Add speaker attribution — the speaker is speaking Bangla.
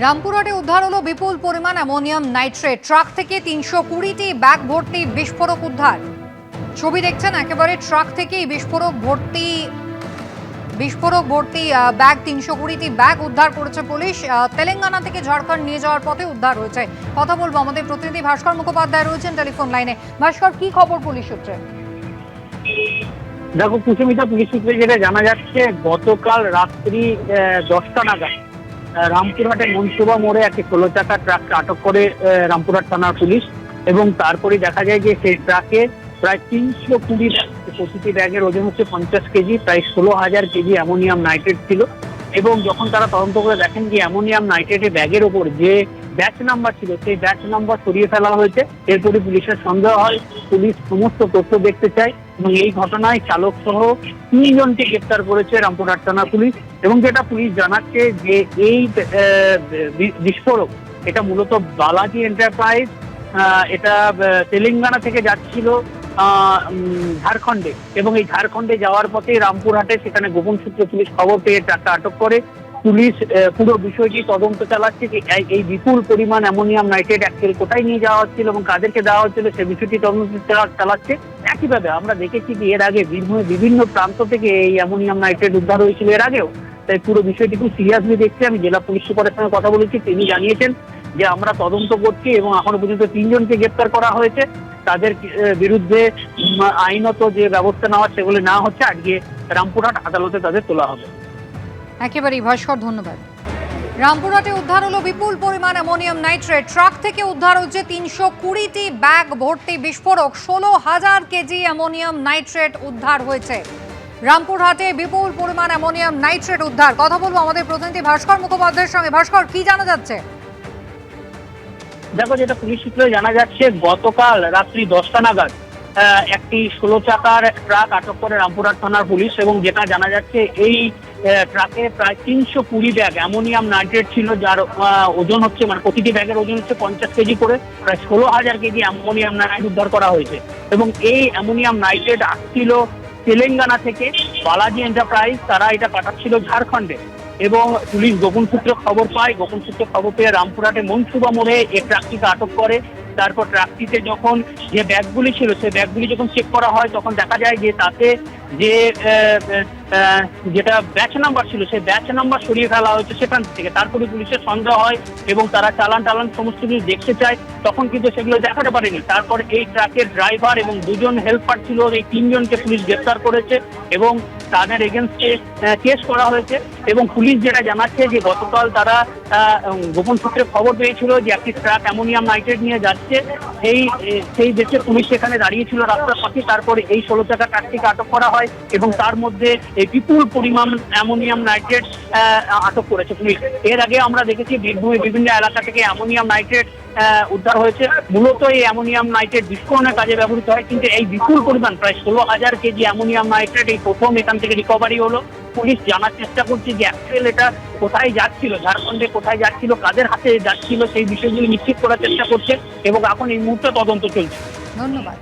Speaker 1: রামপুরহাটে উদ্ধার হলো বিপুল পরিমাণ অ্যামোনিয়াম নাইট্রেট। ট্রাক থেকে ৩২০টি ব্যাগ ভর্তি বিস্ফোরক উদ্ধার। ছবি দেখছেন, একেবারে ট্রাক থেকেই বিস্ফোরক ভর্তি ব্যাগ, ৩২০টি ব্যাগ উদ্ধার করেছে পুলিশ। তেলেঙ্গানা থেকে ঝাড়খণ্ড নিয়ে যাওয়ার পথে উদ্ধার হয়েছে। কথা বলবো, আমাদের প্রতিনিধি ভাস্কর মুখোপাধ্যায় রয়েছেন টেলিফোন লাইনে। ভাস্কর, কি খবর পুলিশ সূত্রে?
Speaker 2: দেখো কুসুমিতা, পুলিশ সূত্রে যেটা জানা যাচ্ছে, গতকাল রাত্রি 10টা নাগাদ রামপুরহাটের মনসুবা মোড়ে একটি 16 চাকা ট্রাককে আটক করে রামপুরহাট থানার পুলিশ। এবং তারপরে দেখা যায় যে সেই ট্রাকে প্রায় 320 ব্যাগ, প্রতিটি ব্যাগের ওজন হচ্ছে 50 কেজি, প্রায় 16,000 কেজি অ্যামোনিয়াম নাইট্রেট ছিল। এবং যখন তারা তদন্ত করে দেখেন যে অ্যামোনিয়াম নাইট্রেটের ব্যাগের ওপর যে ব্যাচ নাম্বার ছিল, সেই ব্যাচ নাম্বার সরিয়ে ফেলা হয়েছে। এরপরে পুলিশের সন্দেহ হয়, পুলিশ সমস্ত তথ্য দেখতে চায় এবং এই ঘটনায় চালক সহ 3 জনকে গ্রেপ্তার করেছে রামপুরহাট থানা পুলিশ। এবং যেটা পুলিশ জানাচ্ছে যে এই বিস্ফোরক এটা মূলত বালাজি এন্টারপ্রাইজ, এটা তেলেঙ্গানা থেকে যাচ্ছিল ঝাড়খণ্ডে, এবং এই ঝাড়খণ্ডে যাওয়ার পথে রামপুরহাটে সেখানে গোপন সূত্রে পুলিশ খবর পেয়ে ট্রাকটা আটক করে। পুলিশ পুরো বিষয়টি তদন্ত চালাচ্ছে যে এই বিপুল পরিমাণ অ্যামোনিয়াম নাইট্রেট অ্যাকচুয়ালি কোথায় নিয়ে যাওয়া হচ্ছিল এবং কাদেরকে দেওয়া হচ্ছিল, সে বিষয়টি তদন্ত চালাচ্ছে। একইভাবে আমরা দেখেছি যে এর আগে বীরভূমে বিভিন্ন প্রান্ত থেকে এই অ্যামোনিয়াম নাইট্রেট উদ্ধার হয়েছিল এর আগেও। তাই পুরো বিষয়টি খুব সিরিয়াসলি দেখছি। আমি জেলা পুলিশ সুপারের সঙ্গে কথা বলেছি, তিনি জানিয়েছেন যে আমরা তদন্ত করছি এবং এখনো পর্যন্ত 3 জনকে গ্রেপ্তার করা হয়েছে। তাদের বিরুদ্ধে আইনত যে ব্যবস্থা নেওয়া সেগুলো না হচ্ছে, আজকে রামপুরহাট আদালতে তাদের তোলা হবে।
Speaker 1: একেবারেই ভাস্কর, ধন্যবাদ। রামপুরহাটে উদ্ধার হলো বিপুল পরিমাণ অ্যামোনিয়াম নাইট্রেট। ট্রাক থেকে উদ্ধার হচ্ছে ৩২০টি ব্যাগ ভর্তি বিস্ফোরক। 16,000 কেজি অ্যামোনিয়াম নাইট্রেট উদ্ধার হয়েছে। রামপুরহাটে বিপুল পরিমাণ অ্যামোনিয়াম নাইট্রেট উদ্ধার। কথা বলবো আমাদের প্রতিনিধি ভাস্কর মুখোপাধ্যায়ের সঙ্গে। ভাস্কর, কি জানা যাচ্ছে?
Speaker 2: দেখো, যেটা পুলিশ সূত্রে জানা যাচ্ছে, গতকাল রাত্রি 10টা নাগাদ একটি 16 চাকার ট্রাক আটক করে রামপুরহাট থানার পুলিশ। এবং যেটা জানা যাচ্ছে, এই ট্রাকে প্রায় 320 ব্যাগ অ্যামোনিয়াম নাইট্রেট ছিল, যার ওজন হচ্ছে প্রতিটি ব্যাগের ওজন হচ্ছে 50 কেজি করে। প্রায় 16,000 কেজি অ্যামোনিয়াম নাইট্রেট উদ্ধার করা হয়েছে। এবং এই অ্যামোনিয়াম নাইট্রেট আসছিল তেলেঙ্গানা থেকে। বালাজি এন্টারপ্রাইজ তারা এটা পাঠাচ্ছিল ঝাড়খণ্ডে। এবং পুলিশ গোপন সূত্রে খবর পায়, গোপন সূত্রে খবর পেয়ে রামপুরহাটে মনসুবা মোড়ে এই ট্রাকটিকে আটক করে। তারপর ট্রাকটিতে যখন যে ব্যাগগুলি ছিল, সেই ব্যাগগুলি যখন চেক করা হয়, তখন দেখা যায় যে তাতে যে যেটা ব্যাচ নাম্বার ছিল, সেই ব্যাচ নাম্বার সরিয়ে ফেলা হয়েছে সেখান থেকে। তারপরে পুলিশের সন্দেহ হয় এবং তারা চালান সমস্ত কিছু দেখতে চায়, তখন কিন্তু সেগুলো দেখাতে পারেনি। তারপর এই ট্রাকের ড্রাইভার এবং 2 জন হেল্পার ছিল, এই 3 জনকে পুলিশ গ্রেপ্তার করেছে এবং তাদের এগেনস্টে কেস করা হয়েছে। এবং পুলিশ যেটা জানাচ্ছে যে গতকাল তারা গোপন সূত্রে খবর পেয়েছিল যে একটি ট্রাক অ্যামোনিয়াম নাইট্রেট নিয়ে যাচ্ছে। সেই দেশে পুলিশ সেখানে দাঁড়িয়েছিল রাস্তার পাশে। তারপরে এই 16 চাকা ট্রাকটিকে আটক করা হয় এবং তার মধ্যে এই বিপুল পরিমাণ অ্যামোনিয়াম নাইট্রেট আটক করেছে পুলিশ। এর আগে আমরা দেখেছি বীরভূমে বিভিন্ন এলাকা থেকে অ্যামোনিয়াম নাইট্রেট উদ্ধার হয়েছে। মূলত এই অ্যামোনিয়াম নাইট্রেট বিস্ফোরণের কাজে ব্যবহৃত হয়, কিন্তু এই বিপুল পরিমাণ প্রায় 16,000 কেজি অ্যামোনিয়াম নাইট্রেট এই প্রথম এখান থেকে রিকভারি হলো। পুলিশ জানার চেষ্টা করছে যে অ্যাকচুয়াল এটা কোথায় যাচ্ছিল, ঝাড়খণ্ডে কোথায় যাচ্ছিল, কাদের হাতে যাচ্ছিল, সেই বিষয়গুলি নিশ্চিত করার চেষ্টা করছে এবং এখন এই মুহূর্তে তদন্ত চলছে।
Speaker 1: ধন্যবাদ।